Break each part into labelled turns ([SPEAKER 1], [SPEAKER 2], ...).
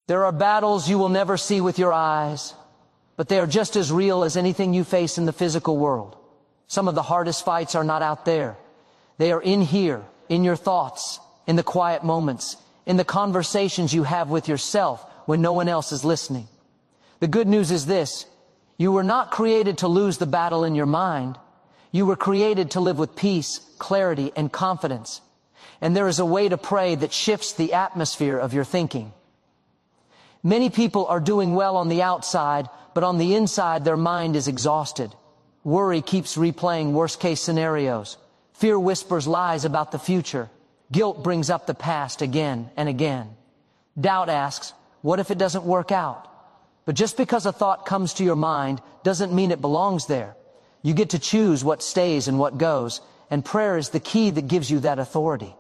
[SPEAKER 1] There are battles you will never see with your eyes, but they are just as real as anything you face in the physical world. Some of the hardest fights are not out there. They are in here, in your thoughts, in the quiet moments, in the conversations you have with yourself when no one else is listening. The good news is this: you were not created to lose the battle in your mind. You were created to live with peace, clarity, and confidence. And there is a way to pray that shifts the atmosphere of your thinking. Many people are doing well on the outside, but on the inside their mind is exhausted. Worry keeps replaying worst-case scenarios. Fear whispers lies about the future. Guilt brings up the past again and again. Doubt asks, what if it doesn't work out? But just because a thought comes to your mind doesn't mean it belongs there. You get to choose what stays and what goes, and prayer is the key that gives you that authority.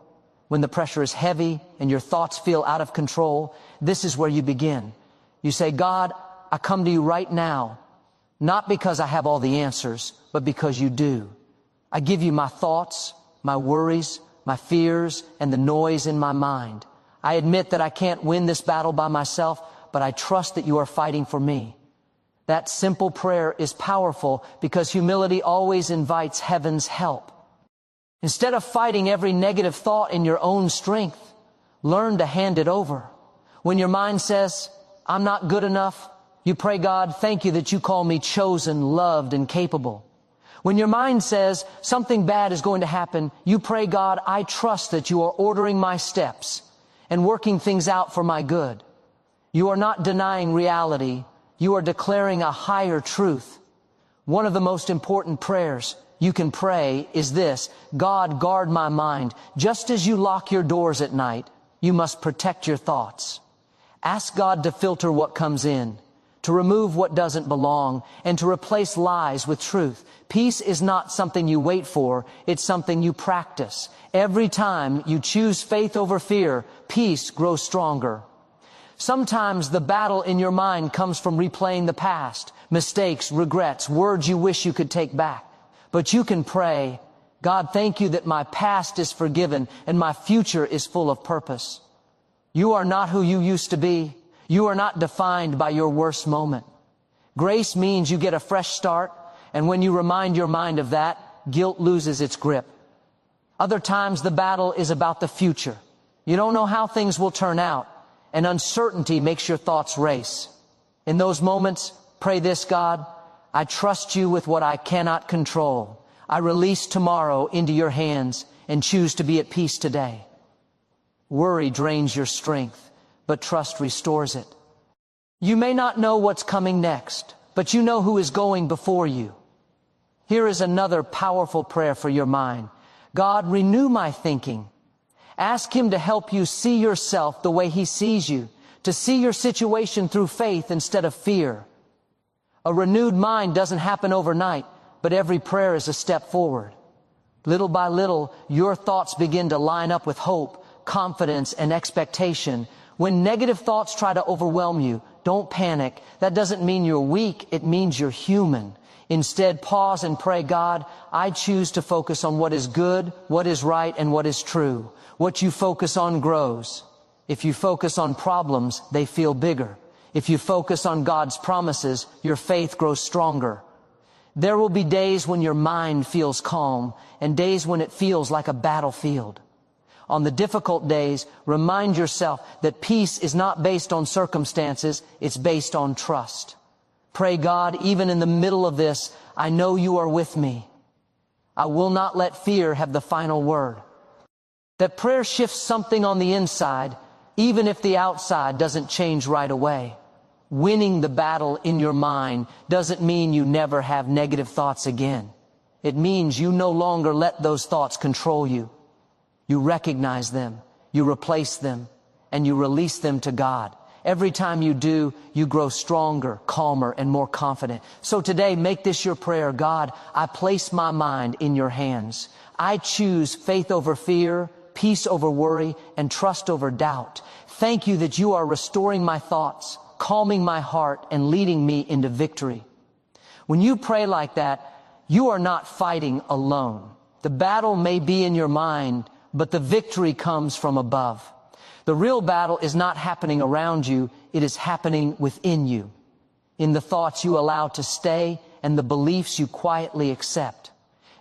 [SPEAKER 1] When the pressure is heavy and your thoughts feel out of control, this is where you begin. You say, God, I come to you right now, not because I have all the answers, but because you do. I give you my thoughts, my worries, my fears, and the noise in my mind. I admit that I can't win this battle by myself, but I trust that you are fighting for me. That simple prayer is powerful because humility always invites heaven's help. Instead of fighting every negative thought in your own strength, learn to hand it over. When your mind says, I'm not good enough, you pray, God, thank you that you call me chosen, loved, and capable. When your mind says something bad is going to happen, you pray, God, I trust that you are ordering my steps and working things out for my good. You are not denying reality. You are declaring a higher truth. One of the most important prayers you can pray is this: God, guard my mind. Just as you lock your doors at night, you must protect your thoughts. Ask God to filter what comes in, to remove what doesn't belong, and to replace lies with truth. Peace is not something you wait for, it's something you practice. Every time you choose faith over fear, peace grows stronger. Sometimes the battle in your mind comes from replaying the past, mistakes, regrets, words you wish you could take back. But you can pray, God, thank you that my past is forgiven and my future is full of purpose. You are not who you used to be. You are not defined by your worst moment. Grace means you get a fresh start, and when you remind your mind of that, guilt loses its grip. Other times the battle is about the future. You don't know how things will turn out, and uncertainty makes your thoughts race. In those moments, pray this: God, I trust you with what I cannot control. I release tomorrow into your hands and choose to be at peace today. Worry drains your strength, but trust restores it. You may not know what's coming next, but you know who is going before you. Here is another powerful prayer for your mind. God, renew my thinking. Ask him to help you see yourself the way he sees you, to see your situation through faith instead of fear. A renewed mind doesn't happen overnight, but every prayer is a step forward. Little by little, your thoughts begin to line up with hope, confidence, and expectation. When negative thoughts try to overwhelm you, don't panic. That doesn't mean you're weak, it means you're human. Instead, pause and pray, God, I choose to focus on what is good, what is right, and what is true. What you focus on grows. If you focus on problems, they feel bigger. If you focus on God's promises, your faith grows stronger. There will be days when your mind feels calm, and days when it feels like a battlefield. On the difficult days, remind yourself that peace is not based on circumstances, it's based on trust. Pray, God, even in the middle of this, I know you are with me. I will not let fear have the final word. That prayer shifts something on the inside, even if the outside doesn't change right away. Winning the battle in your mind doesn't mean you never have negative thoughts again. It means you no longer let those thoughts control you. You recognize them, you replace them, and you release them to God. Every time you do, you grow stronger, calmer, and more confident. So today, make this your prayer. God, I place my mind in your hands. I choose faith over fear, peace over worry, and trust over doubt. Thank you that you are restoring my thoughts, calming my heart, and leading me into victory. When you pray like that, you are not fighting alone. The battle may be in your mind, but the victory comes from above. The real battle is not happening around you, it is happening within you, in the thoughts you allow to stay and the beliefs you quietly accept.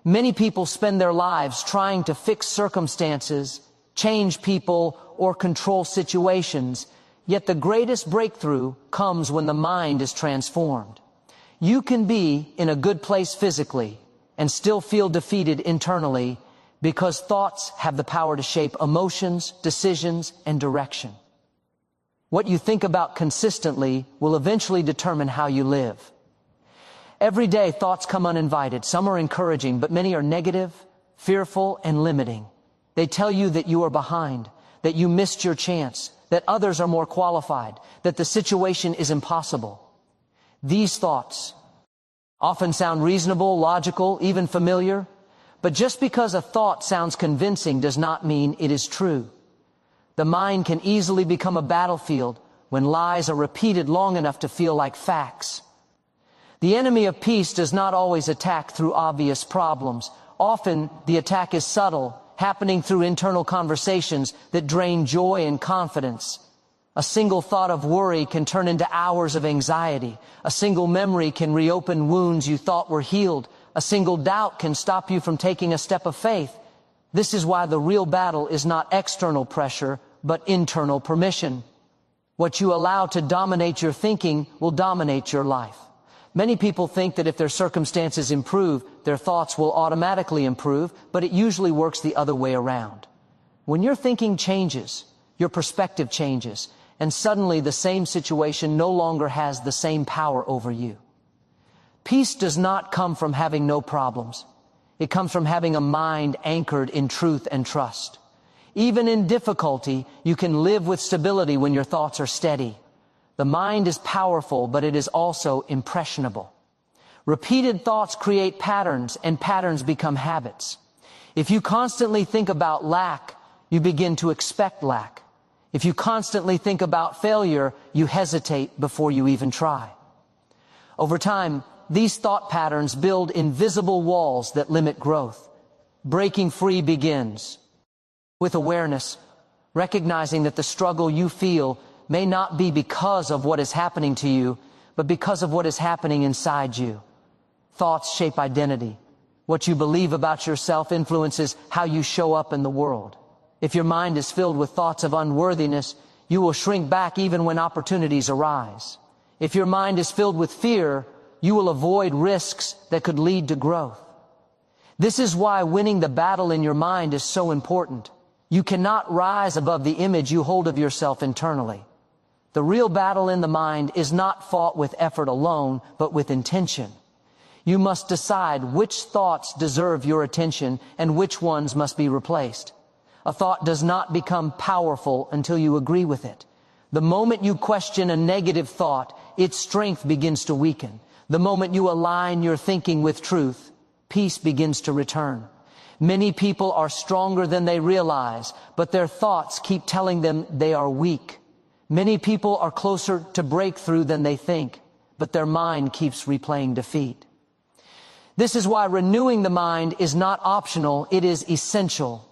[SPEAKER 1] Many people spend their lives trying to fix circumstances, change people, or control situations, yet the greatest breakthrough comes when the mind is transformed. You can be in a good place physically and still feel defeated internally because thoughts have the power to shape emotions, decisions, and direction. What you think about consistently will eventually determine how you live. Every day, thoughts come uninvited. Some are encouraging, but many are negative, fearful, and limiting. They tell you that you are behind, that you missed your chance, that others are more qualified, that the situation is impossible. These thoughts often sound reasonable, logical, even familiar, but just because a thought sounds convincing does not mean it is true. The mind can easily become a battlefield when lies are repeated long enough to feel like facts. The enemy of peace does not always attack through obvious problems. Often, the attack is subtle, happening through internal conversations that drain joy and confidence. A single thought of worry can turn into hours of anxiety. A single memory can reopen wounds you thought were healed. A single doubt can stop you from taking a step of faith. This is why the real battle is not external pressure, but internal permission. What you allow to dominate your thinking will dominate your life. Many people think that if their circumstances improve, their thoughts will automatically improve, but it usually works the other way around. When your thinking changes, your perspective changes, and suddenly the same situation no longer has the same power over you. Peace does not come from having no problems. It comes from having a mind anchored in truth and trust. Even in difficulty, you can live with stability when your thoughts are steady. The mind is powerful, but it is also impressionable. Repeated thoughts create patterns, and patterns become habits. If you constantly think about lack, you begin to expect lack. If you constantly think about failure, you hesitate before you even try. Over time, these thought patterns build invisible walls that limit growth. Breaking free begins with awareness, recognizing that the struggle you feel may not be because of what is happening to you, but because of what is happening inside you. Thoughts shape identity. What you believe about yourself influences how you show up in the world. If your mind is filled with thoughts of unworthiness, you will shrink back even when opportunities arise. If your mind is filled with fear, you will avoid risks that could lead to growth. This is why winning the battle in your mind is so important. You cannot rise above the image you hold of yourself internally. The real battle in the mind is not fought with effort alone, but with intention. You must decide which thoughts deserve your attention and which ones must be replaced. A thought does not become powerful until you agree with it. The moment you question a negative thought, its strength begins to weaken. The moment you align your thinking with truth, peace begins to return. Many people are stronger than they realize, but their thoughts keep telling them they are weak. Many people are closer to breakthrough than they think, but their mind keeps replaying defeat. This is why renewing the mind is not optional, it is essential.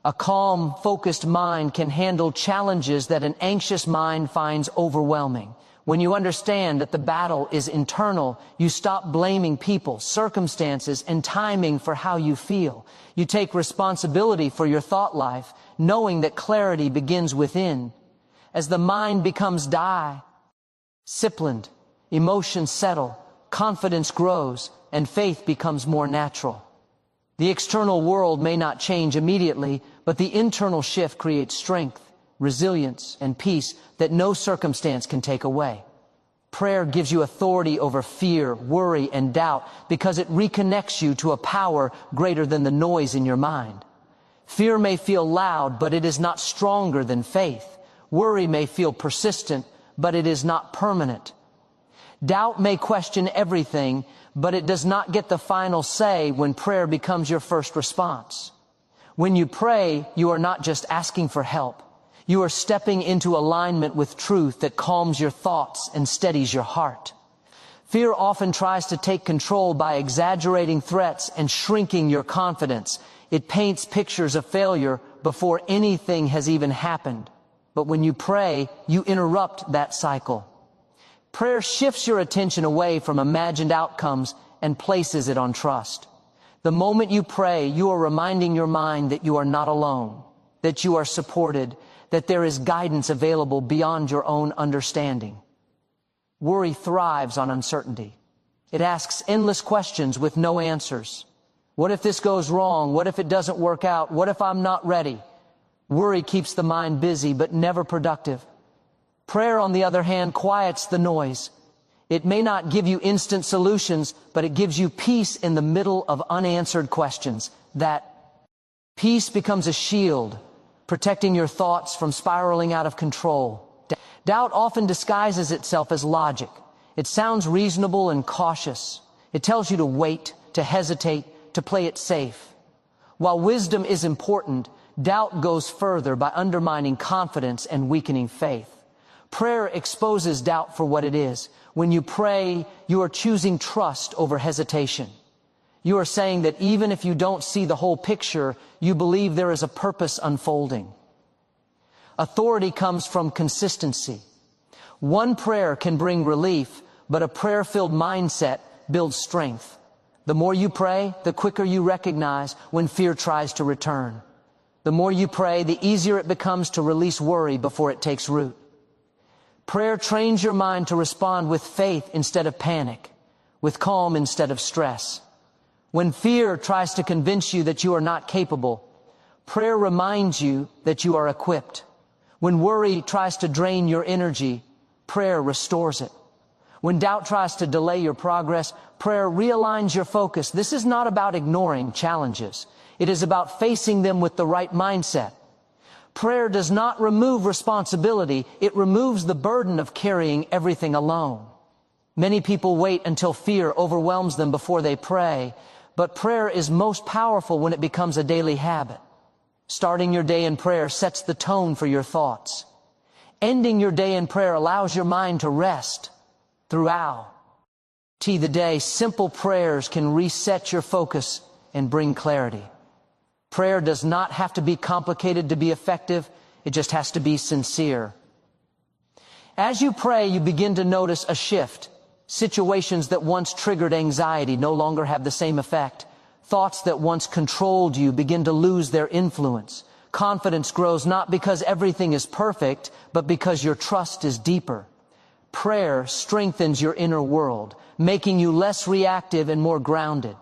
[SPEAKER 1] A calm, focused mind can handle challenges that an anxious mind finds overwhelming. When you understand that the battle is internal, you stop blaming people, circumstances, and timing for how you feel. You take responsibility for your thought life, knowing that clarity begins within. As the mind becomes disciplined, emotions settle, confidence grows, and faith becomes more natural. The external world may not change immediately, but the internal shift creates strength, resilience, and peace that no circumstance can take away. Prayer gives you authority over fear, worry, and doubt because it reconnects you to a power greater than the noise in your mind. Fear may feel loud, but it is not stronger than faith. Worry may feel persistent, but it is not permanent. Doubt may question everything, but it does not get the final say when prayer becomes your first response. When you pray, you are not just asking for help. You are stepping into alignment with truth that calms your thoughts and steadies your heart. Fear often tries to take control by exaggerating threats and shrinking your confidence. It paints pictures of failure before anything has even happened. But when you pray, you interrupt that cycle. Prayer shifts your attention away from imagined outcomes and places it on trust. The moment you pray, you are reminding your mind that you are not alone, that you are supported, that there is guidance available beyond your own understanding. Worry thrives on uncertainty. It asks endless questions with no answers. What if this goes wrong? What if it doesn't work out? What if I'm not ready? Worry keeps the mind busy but never productive. Prayer, on the other hand, quiets the noise. It may not give you instant solutions, but it gives you peace in the middle of unanswered questions. That peace becomes a shield, protecting your thoughts from spiraling out of control. Doubt often disguises itself as logic. It sounds reasonable and cautious. It tells you to wait, to hesitate, to play it safe. While wisdom is important, doubt goes further by undermining confidence and weakening faith. Prayer exposes doubt for what it is. When you pray, you are choosing trust over hesitation. You are saying that even if you don't see the whole picture, you believe there is a purpose unfolding. Authority comes from consistency. One prayer can bring relief, but a prayer-filled mindset builds strength. The more you pray, the quicker you recognize when fear tries to return. The more you pray, the easier it becomes to release worry before it takes root. Prayer trains your mind to respond with faith instead of panic, with calm instead of stress. When fear tries to convince you that you are not capable, prayer reminds you that you are equipped. When worry tries to drain your energy, prayer restores it. When doubt tries to delay your progress, prayer realigns your focus. This is not about ignoring challenges. It is about facing them with the right mindset. Prayer does not remove responsibility. It removes the burden of carrying everything alone. Many people wait until fear overwhelms them before they pray, but prayer is most powerful when it becomes a daily habit. Starting your day in prayer sets the tone for your thoughts. Ending your day in prayer allows your mind to rest throughout the day. Simple prayers can reset your focus and bring clarity. Prayer does not have to be complicated to be effective. It just has to be sincere. As you pray, you begin to notice a shift. Situations that once triggered anxiety no longer have the same effect. Thoughts that once controlled you begin to lose their influence. Confidence grows not because everything is perfect, but because your trust is deeper. Prayer strengthens your inner world, making you less reactive and more grounded.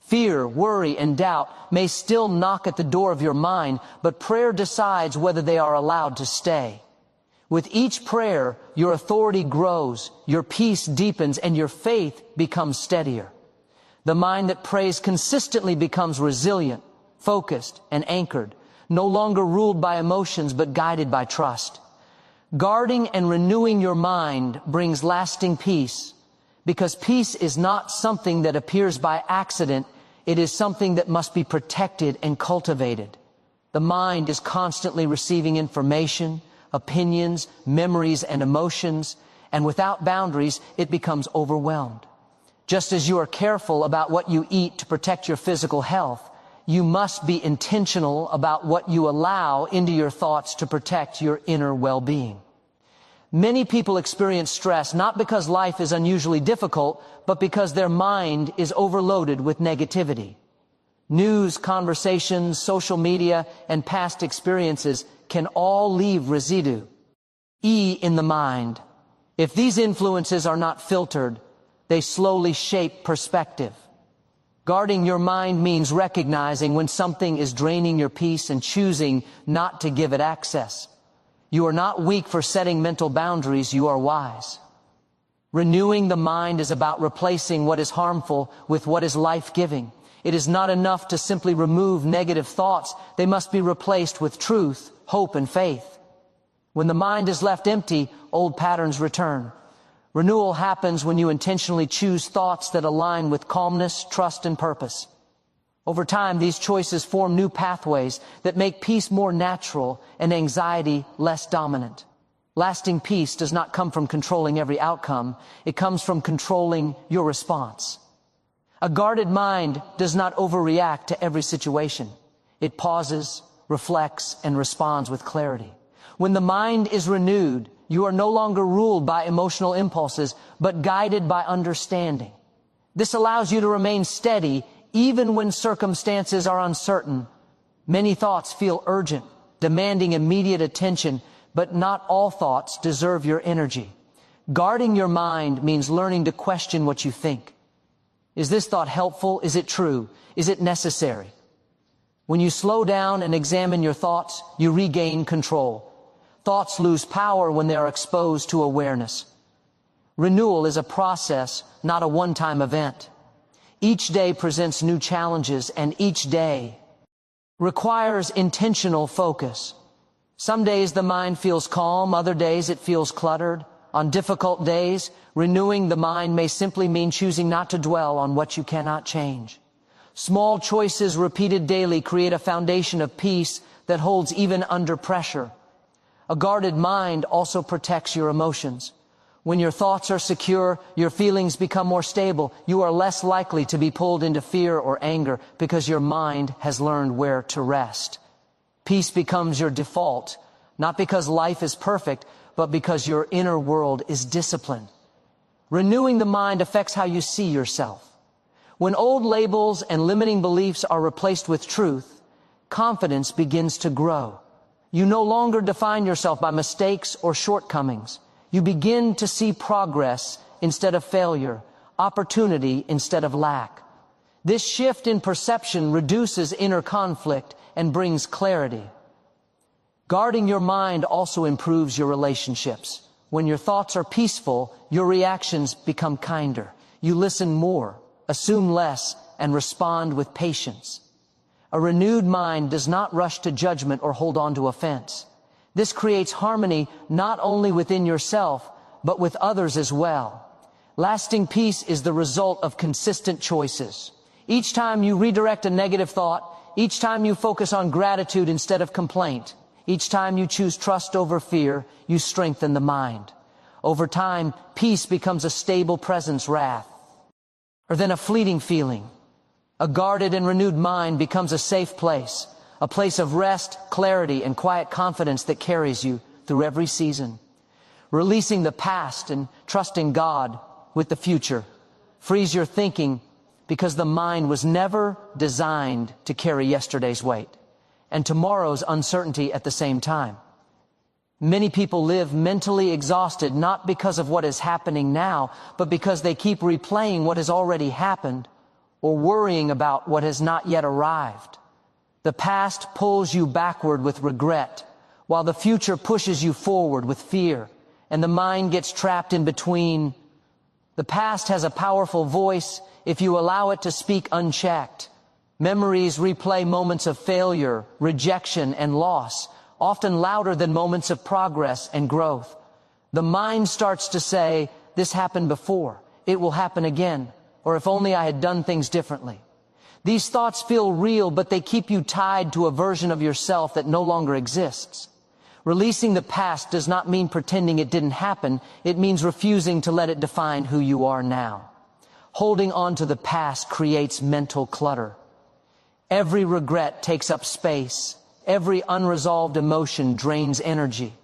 [SPEAKER 1] Fear, worry, and doubt may still knock at the door of your mind, but prayer decides whether they are allowed to stay. With each prayer, your authority grows, your peace deepens, and your faith becomes steadier. The mind that prays consistently becomes resilient, focused, and anchored, no longer ruled by emotions but guided by trust. Guarding and renewing your mind brings lasting peace, because peace is not something that appears by accident. It is something that must be protected and cultivated. The mind is constantly receiving information, opinions, memories, and emotions, and without boundaries, it becomes overwhelmed. Just as you are careful about what you eat to protect your physical health, you must be intentional about what you allow into your thoughts to protect your inner well-being. Many people experience stress not because life is unusually difficult, but because their mind is overloaded with negativity. News, conversations, social media, and past experiences can all leave residue in the mind. If these influences are not filtered, they slowly shape perspective. Guarding your mind means recognizing when something is draining your peace and choosing not to give it access. You are not weak for setting mental boundaries, you are wise. Renewing the mind is about replacing what is harmful with what is life-giving. It is not enough to simply remove negative thoughts. They must be replaced with truth, hope, and faith. When the mind is left empty, old patterns return. Renewal happens when you intentionally choose thoughts that align with calmness, trust, and purpose. Over time, these choices form new pathways that make peace more natural and anxiety less dominant. Lasting peace does not come from controlling every outcome. It comes from controlling your response. A guarded mind does not overreact to every situation. It pauses, reflects, and responds with clarity. When the mind is renewed, you are no longer ruled by emotional impulses, but guided by understanding. This allows you to remain steady even when circumstances are uncertain. Many thoughts feel urgent, demanding immediate attention, but not all thoughts deserve your energy. Guarding your mind means learning to question what you think. Is this thought helpful? Is it true? Is it necessary? When you slow down and examine your thoughts, you regain control. Thoughts lose power when they are exposed to awareness. Renewal is a process, not a one-time event. Each day presents new challenges, and each day requires intentional focus. Some days the mind feels calm, other days it feels cluttered. On difficult days, renewing the mind may simply mean choosing not to dwell on what you cannot change. Small choices repeated daily create a foundation of peace that holds even under pressure. A guarded mind also protects your emotions. When your thoughts are secure, your feelings become more stable. You are less likely to be pulled into fear or anger because your mind has learned where to rest. Peace becomes your default, not because life is perfect, but because your inner world is disciplined. Renewing the mind affects how you see yourself. When old labels and limiting beliefs are replaced with truth, confidence begins to grow. You no longer define yourself by mistakes or shortcomings. You begin to see progress instead of failure, opportunity instead of lack. This shift in perception reduces inner conflict and brings clarity. Guarding your mind also improves your relationships. When your thoughts are peaceful, your reactions become kinder. You listen more, assume less, and respond with patience. A renewed mind does not rush to judgment or hold on to offense. This creates harmony not only within yourself, but with others as well. Lasting peace is the result of consistent choices. Each time you redirect a negative thought, each time you focus on gratitude instead of complaint, each time you choose trust over fear, you strengthen the mind. Over time, peace becomes a stable presence rather than a fleeting feeling. A guarded and renewed mind becomes a safe place, a place of rest, clarity, and quiet confidence that carries you through every season. Releasing the past and trusting God with the future frees your thinking because the mind was never designed to carry yesterday's weight and tomorrow's uncertainty at the same time. Many people live mentally exhausted not because of what is happening now, but because they keep replaying what has already happened or worrying about what has not yet arrived. The past pulls you backward with regret, while the future pushes you forward with fear, and the mind gets trapped in between. The past has a powerful voice if you allow it to speak unchecked. Memories replay moments of failure, rejection, and loss, often louder than moments of progress and growth. The mind starts to say, "This happened before, it will happen again," or "If only I had done things differently." These thoughts feel real, but they keep you tied to a version of yourself that no longer exists. Releasing the past does not mean pretending it didn't happen. It means refusing to let it define who you are now. Holding on to the past creates mental clutter. Every regret takes up space. Every unresolved emotion drains energy.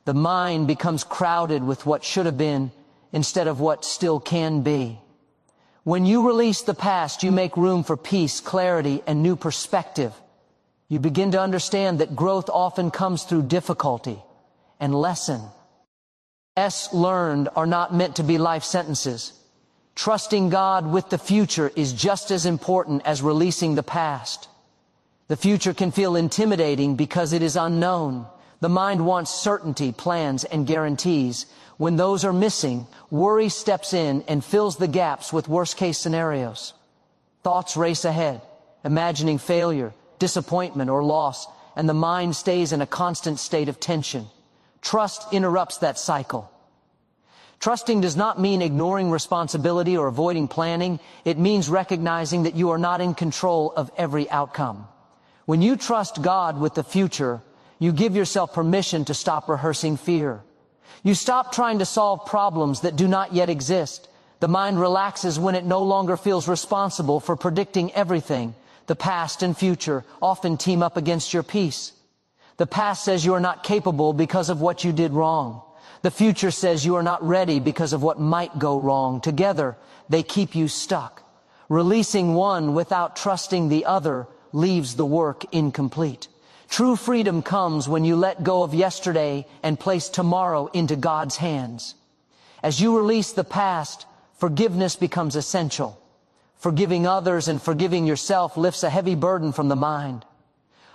[SPEAKER 1] The mind becomes crowded with what should have been instead of what still can be. When you release the past, you make room for peace, clarity, and new perspective. You begin to understand that growth often comes through difficulty and lessons learned are not meant to be life sentences. Trusting God with the future is just as important as releasing the past. The future can feel intimidating because it is unknown. The mind wants certainty, plans, and guarantees. When those are missing, worry steps in and fills the gaps with worst-case scenarios. Thoughts race ahead, imagining failure, disappointment, or loss, and the mind stays in a constant state of tension. Trust interrupts that cycle. Trusting does not mean ignoring responsibility or avoiding planning. It means recognizing that you are not in control of every outcome. When you trust God with the future, you give yourself permission to stop rehearsing fear. You stop trying to solve problems that do not yet exist. The mind relaxes when it no longer feels responsible for predicting everything. The past and future often team up against your peace. The past says you are not capable because of what you did wrong. The future says you are not ready because of what might go wrong. Together, they keep you stuck. Releasing one without trusting the other leaves the work incomplete. True freedom comes when you let go of yesterday and place tomorrow into God's hands. As you release the past, forgiveness becomes essential. Forgiving others and forgiving yourself lifts a heavy burden from the mind.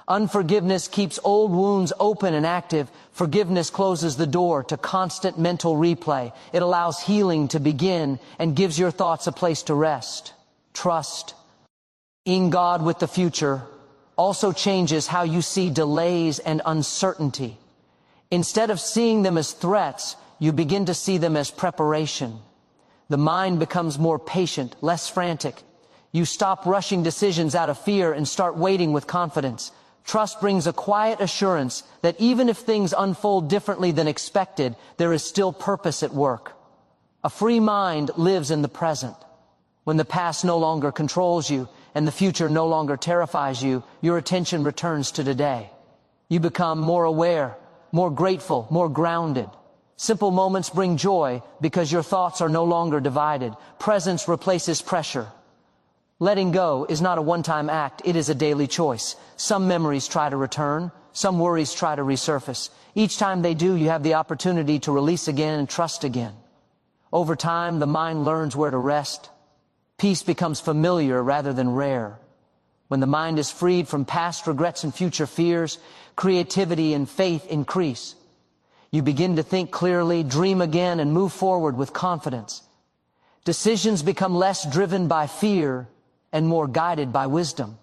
[SPEAKER 1] Unforgiveness keeps old wounds open and active. Forgiveness closes the door to constant mental replay. It allows healing to begin and gives your thoughts a place to rest. Trust in God with the future also changes how you see delays and uncertainty. Instead of seeing them as threats, you begin to see them as preparation. The mind becomes more patient, less frantic. You stop rushing decisions out of fear and start waiting with confidence. Trust brings a quiet assurance that even if things unfold differently than expected, there is still purpose at work. A free mind lives in the present. When the past no longer controls you and the future no longer terrifies you, your attention returns to today. You become more aware, more grateful, more grounded. Simple moments bring joy because your thoughts are no longer divided. Presence replaces pressure. Letting go is not a one-time act, it is a daily choice. Some memories try to return, some worries try to resurface. Each time they do, you have the opportunity to release again and trust again. Over time, the mind learns where to rest. Peace becomes familiar rather than rare. When the mind is freed from past regrets and future fears, creativity and faith increase. You begin to think clearly, dream again, and move forward with confidence. Decisions become less driven by fear and more guided by wisdom.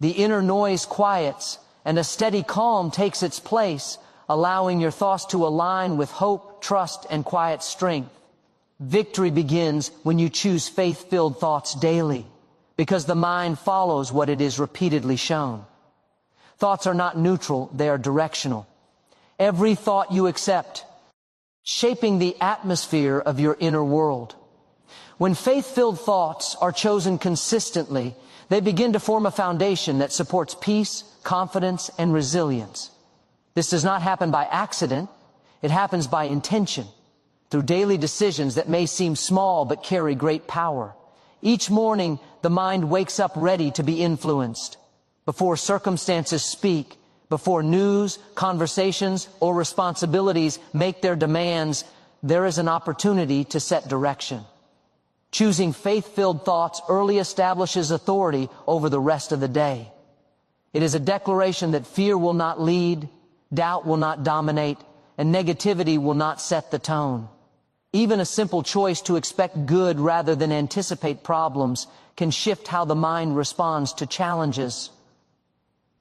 [SPEAKER 1] The inner noise quiets, and a steady calm takes its place, allowing your thoughts to align with hope, trust, and quiet strength. Victory begins when you choose faith-filled thoughts daily, because the mind follows what it is repeatedly shown. Thoughts are not neutral, they are directional. Every thought you accept, shaping the atmosphere of your inner world. When faith-filled thoughts are chosen consistently, they begin to form a foundation that supports peace, confidence, and resilience. This does not happen by accident. It happens by intention, through daily decisions that may seem small but carry great power. Each morning, the mind wakes up ready to be influenced. Before circumstances speak, before news, conversations, or responsibilities make their demands, there is an opportunity to set direction. Choosing faith-filled thoughts early establishes authority over the rest of the day. It is a declaration that fear will not lead, doubt will not dominate, and negativity will not set the tone. Even a simple choice to expect good rather than anticipate problems can shift how the mind responds to challenges.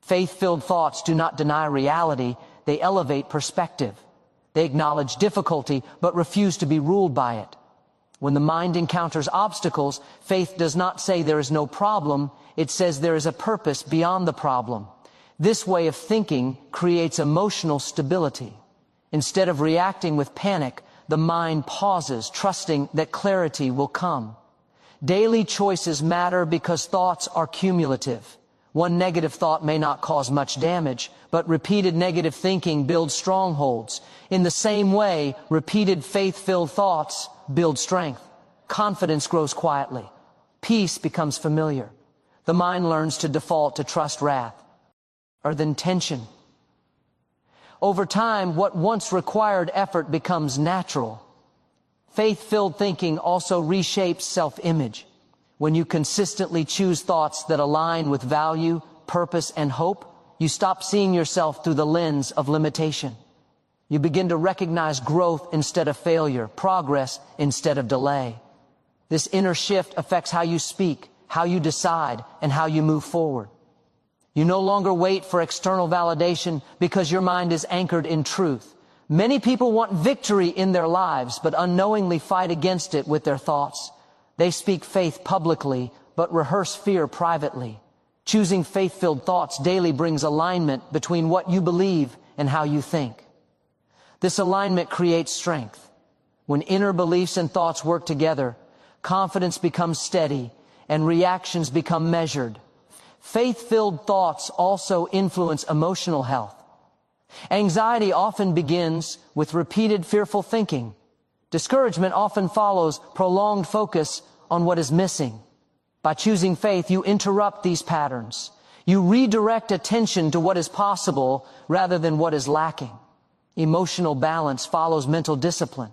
[SPEAKER 1] Faith-filled thoughts do not deny reality, they elevate perspective. They acknowledge difficulty, but refuse to be ruled by it. When the mind encounters obstacles, faith does not say there is no problem, it says there is a purpose beyond the problem. This way of thinking creates emotional stability. Instead of reacting with panic, the mind pauses, trusting that clarity will come. Daily choices matter because thoughts are cumulative. One negative thought may not cause much damage, but repeated negative thinking builds strongholds. In the same way, repeated faith-filled thoughts build strength. Confidence grows quietly. Peace becomes familiar. The mind learns to default to trust wrath rather than tension. Over time, what once required effort becomes natural. Faith-filled thinking also reshapes self-image. When you consistently choose thoughts that align with value, purpose, and hope, you stop seeing yourself through the lens of limitation. You begin to recognize growth instead of failure, progress instead of delay. This inner shift affects how you speak, how you decide, and how you move forward. You no longer wait for external validation because your mind is anchored in truth. Many people want victory in their lives, but unknowingly fight against it with their thoughts. They speak faith publicly, but rehearse fear privately. Choosing faith-filled thoughts daily brings alignment between what you believe and how you think. This alignment creates strength. When inner beliefs and thoughts work together, confidence becomes steady and reactions become measured. Faith-filled thoughts also influence emotional health. Anxiety often begins with repeated fearful thinking. Discouragement often follows prolonged focus on what is missing. By choosing faith, you interrupt these patterns. You redirect attention to what is possible rather than what is lacking. Emotional balance follows mental discipline.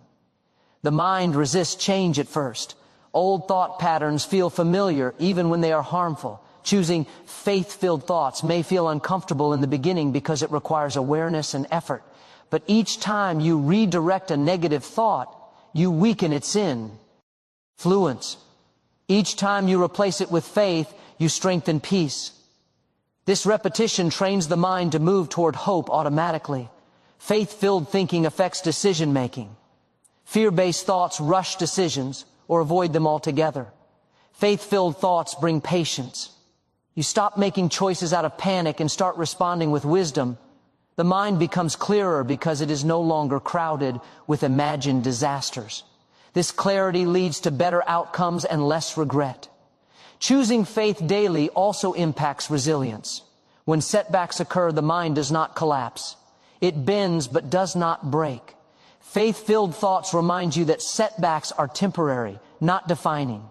[SPEAKER 1] The mind resists change at first. Old thought patterns feel familiar even when they are harmful. Choosing faith-filled thoughts may feel uncomfortable in the beginning because it requires awareness and effort. But each time you redirect a negative thought, you weaken its influence. Each time you replace it with faith, you strengthen peace. This repetition trains the mind to move toward hope automatically. Faith-filled thinking affects decision-making. Fear-based thoughts rush decisions or avoid them altogether. Faith-filled thoughts bring patience. You stop making choices out of panic and start responding with wisdom. The mind becomes clearer because it is no longer crowded with imagined disasters. This clarity leads to better outcomes and less regret. Choosing faith daily also impacts resilience. When setbacks occur, the mind does not collapse. It bends but does not break. Faith-filled thoughts remind you that setbacks are temporary, not defining.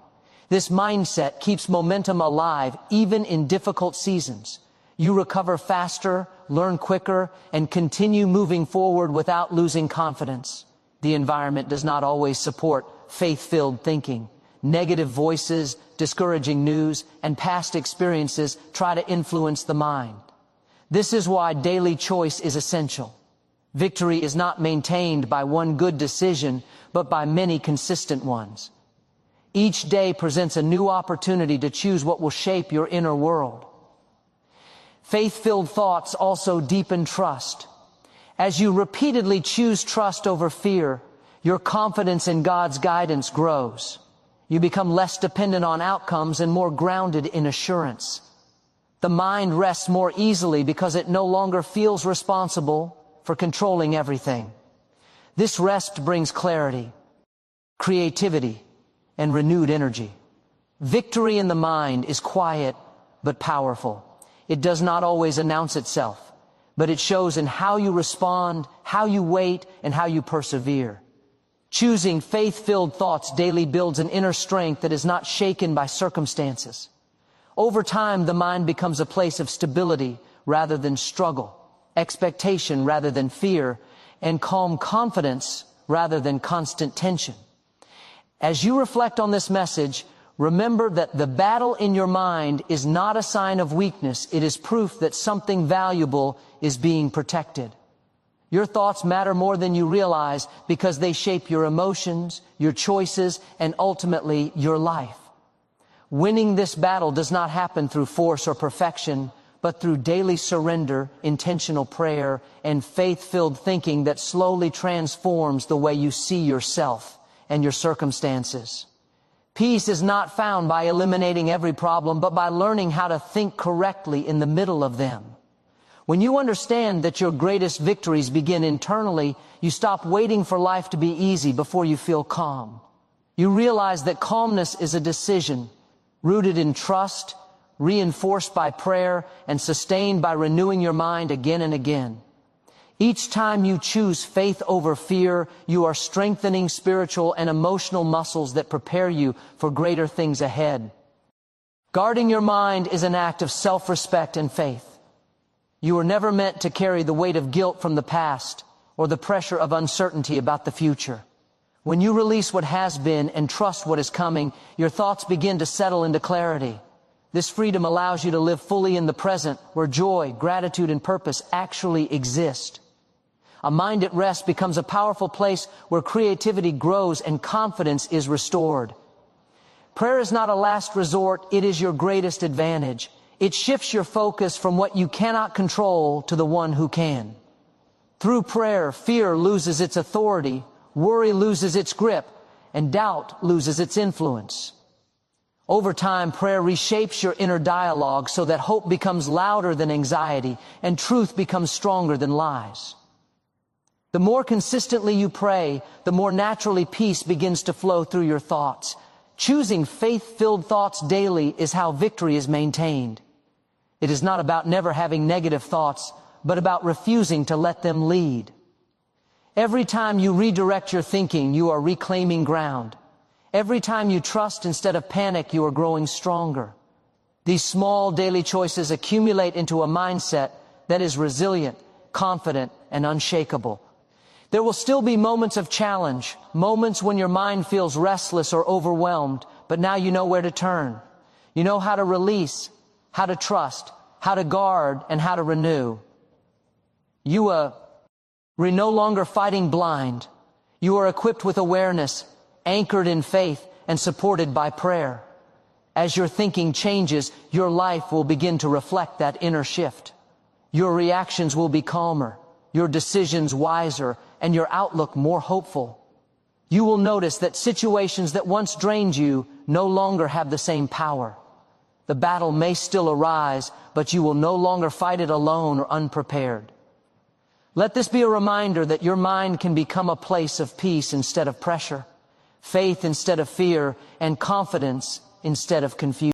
[SPEAKER 1] This mindset keeps momentum alive even in difficult seasons. You recover faster, learn quicker, and continue moving forward without losing confidence. The environment does not always support faith-filled thinking. Negative voices, discouraging news, and past experiences try to influence the mind. This is why daily choice is essential. Victory is not maintained by one good decision, but by many consistent ones. Each day presents a new opportunity to choose what will shape your inner world. Faith-filled thoughts also deepen trust. As you repeatedly choose trust over fear, your confidence in God's guidance grows. You become less dependent on outcomes and more grounded in assurance. The mind rests more easily because it no longer feels responsible for controlling everything. This rest brings clarity, creativity, and renewed energy. Victory in the mind is quiet but powerful. It does not always announce itself, but it shows in how you respond, how you wait, and how you persevere. Choosing faith-filled thoughts daily builds an inner strength that is not shaken by circumstances. Over time, the mind becomes a place of stability rather than struggle, expectation rather than fear, and calm confidence rather than constant tension. As you reflect on this message, remember that the battle in your mind is not a sign of weakness. It is proof that something valuable is being protected. Your thoughts matter more than you realize because they shape your emotions, your choices, and ultimately your life. Winning this battle does not happen through force or perfection, but through daily surrender, intentional prayer, and faith-filled thinking that slowly transforms the way you see yourself and your circumstances. Peace is not found by eliminating every problem, but by learning how to think correctly in the middle of them. When you understand that your greatest victories begin internally, you stop waiting for life to be easy before you feel calm. You realize that calmness is a decision rooted in trust, reinforced by prayer, and sustained by renewing your mind again and again. Each time you choose faith over fear, you are strengthening spiritual and emotional muscles that prepare you for greater things ahead. Guarding your mind is an act of self-respect and faith. You were never meant to carry the weight of guilt from the past or the pressure of uncertainty about the future. When you release what has been and trust what is coming, your thoughts begin to settle into clarity. This freedom allows you to live fully in the present, where joy, gratitude, and purpose actually exist. A mind at rest becomes a powerful place where creativity grows and confidence is restored. Prayer is not a last resort, it is your greatest advantage. It shifts your focus from what you cannot control to the one who can. Through prayer, fear loses its authority, worry loses its grip, and doubt loses its influence. Over time, prayer reshapes your inner dialogue so that hope becomes louder than anxiety and truth becomes stronger than lies. The more consistently you pray, the more naturally peace begins to flow through your thoughts. Choosing faith-filled thoughts daily is how victory is maintained. It is not about never having negative thoughts, but about refusing to let them lead. Every time you redirect your thinking, you are reclaiming ground. Every time you trust instead of panic, you are growing stronger. These small daily choices accumulate into a mindset that is resilient, confident, and unshakable. There will still be moments of challenge, moments when your mind feels restless or overwhelmed, but now you know where to turn. You know how to release, how to trust, how to guard, and how to renew. You are no longer fighting blind. You are equipped with awareness, anchored in faith, and supported by prayer. As your thinking changes, your life will begin to reflect that inner shift. Your reactions will be calmer, your decisions wiser, and your outlook more hopeful. You will notice that situations that once drained you no longer have the same power. The battle may still arise, but you will no longer fight it alone or unprepared. Let this be a reminder that your mind can become a place of peace instead of pressure, faith instead of fear, and confidence instead of confusion.